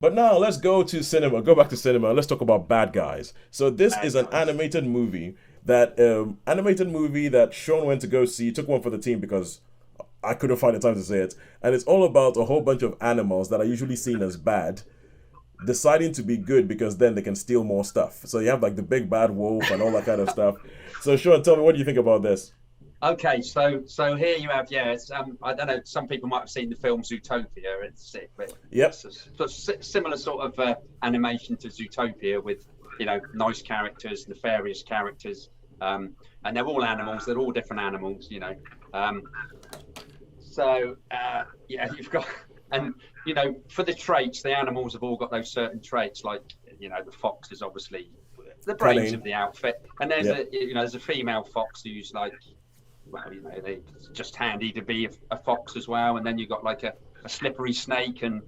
But now let's go to cinema. Go back to cinema. And let's talk about Bad Guys. So this Bad is an guys. animated movie that Sean went to go see. Took one for the team because I couldn't find the time to say it. And it's all about a whole bunch of animals that are usually seen as bad deciding to be good because then they can steal more stuff. So you have like the big bad wolf and all that kind of stuff. So Sean, tell me, what do you think about this? Okay, so here you have, yeah, it's, I don't know, some people might have seen the film Zootopia. Yep. It's similar sort of animation to Zootopia with, nice characters, nefarious characters, and they're all animals. They're all different animals. Um, yeah, you've got, and for the traits, the animals have all got those certain traits. Like, the fox is obviously the brains of Cunning. the outfit, and there's Yep. there's a female fox who's like, well, they just handy to be a fox as well. And then you've got like a slippery snake, and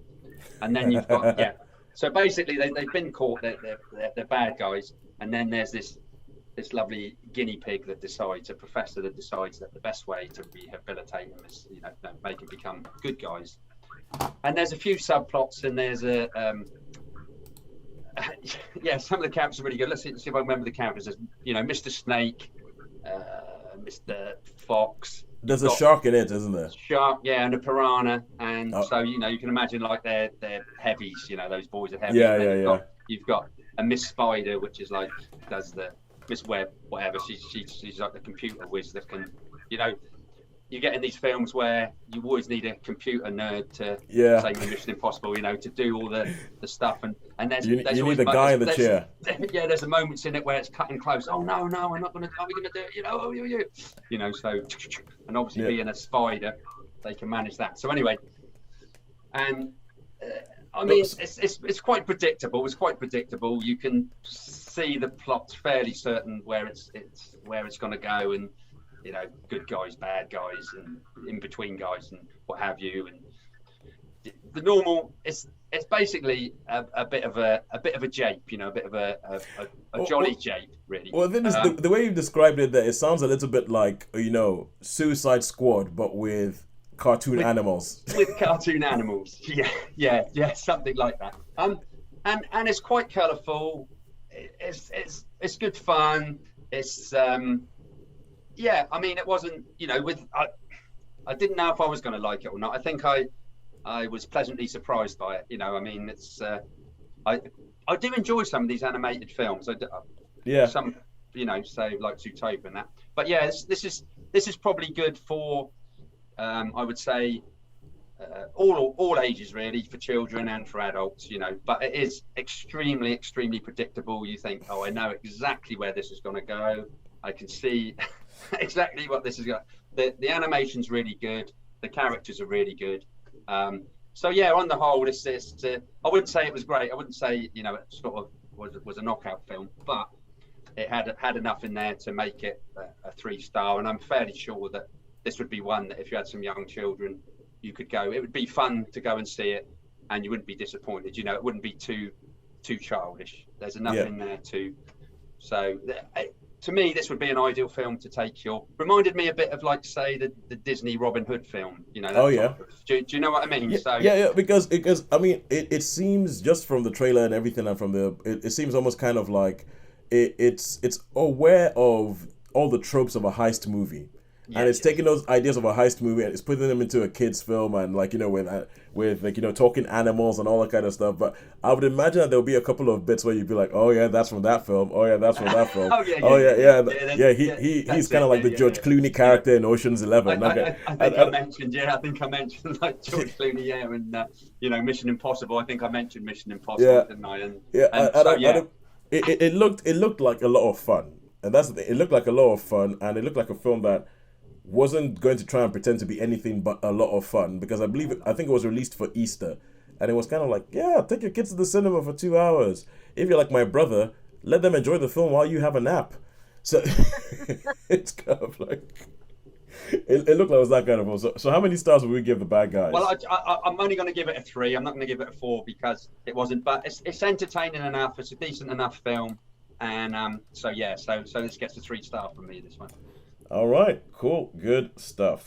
then you've got, yeah. So basically, they've been caught. They're bad guys. And then there's this lovely guinea pig that decides, a professor that decides that the best way to rehabilitate them is, make them become good guys. And there's a few subplots, and there's yeah, some of the characters are really good. Let's see if I remember the characters. There's, Mr. Snake, Mr. Fox. There's You've a got shark in it, isn't there? shark, yeah, and a piranha, and Oh, so you can imagine like they're heavies. Those boys are heavy, yeah, and then yeah, yeah. you've got a Miss Spider, which is like does the Miss Web, whatever. She's like the computer whiz that can, you know, you get in these films where you always need a computer nerd to Yeah. say Mission Impossible, to do all the stuff, and there's You need always the guy in the chair. yeah, there's a moments in it where it's cutting close. Oh no, I'm not gonna, are we gonna do it? Oh so and obviously Yeah. being a spider, they can manage that. So anyway, and I Oh, mean, it's quite predictable. It's quite predictable. You can see the plot's fairly certain where it's going to go, and good guys, bad guys, and in between guys, and what have you. And the normal, it's basically a bit of a jape, a bit of a oh, jolly oh, jape, really. well, then the way you've described it, there, it sounds a little bit like Suicide Squad, but with cartoon With animals. cartoon animals. Yeah, something like that. And it's quite colourful. It's good fun. It's yeah. I mean, it wasn't I didn't know if I was going to like it or not. I think I was pleasantly surprised by it. I mean, it's I I do enjoy some of these animated films. Yeah. Some say like Zootopia and that. But yeah, this is probably good for I would say all ages really, for children and for adults. But it is extremely predictable. You think, oh, I know exactly where this is going to go. I can see exactly what this is going. The animation's really good. The characters are really good. So yeah, on the whole, I wouldn't say it was great. I wouldn't say it sort of was a knockout film, but it had enough in there to make it a 3-star. And I'm fairly sure that this would be one that if you had some young children, you could go. It would be fun to go and see it, and you wouldn't be disappointed. It wouldn't be too childish. There's enough Yeah. in there too. So to me, this would be an ideal film to take your. Reminded me a bit of, like, say, the Disney Robin Hood film. Oh That yeah. type of. Do you know what I mean? Yeah, So yeah, yeah. Because I mean, it seems just from the trailer and everything, and from it seems almost kind of like it's aware of all the tropes of a heist movie, and it's yes. taking those ideas of a heist movie and it's putting them into a kids film, and like with like talking animals and all that kind of stuff. But I would imagine that there'll be a couple of bits where you'd be like, oh yeah, that's from that film. Oh yeah, that's from that film. Oh yeah, Oh yeah, yeah, yeah. yeah. He's That's kind it. of like the George Clooney Yeah. character in Ocean's Eleven. Okay, I think I I, mentioned, yeah, I think I mentioned like George Clooney, yeah, and Mission Impossible. I think I mentioned Mission Impossible, yeah. didn't I? And Yeah, and so I yeah, don't. It looked like a lot of fun, and that's the thing. It looked like a lot of fun, and it looked like a film that wasn't going to try and pretend to be anything but a lot of fun. Because I think it was released for Easter, and it was kind of like, yeah, take your kids to the cinema for 2 hours. If you're like my brother, let them enjoy the film while you have a nap. So it's kind of like it looked like it was that kind of film. So how many stars would we give the Bad well, Guys? I'm only going to give it a 3. I'm not going to give it a 4 because it wasn't. But it's entertaining enough. It's a decent enough film, and so yeah, so this gets a 3-star from me. This one. All right, cool, good stuff.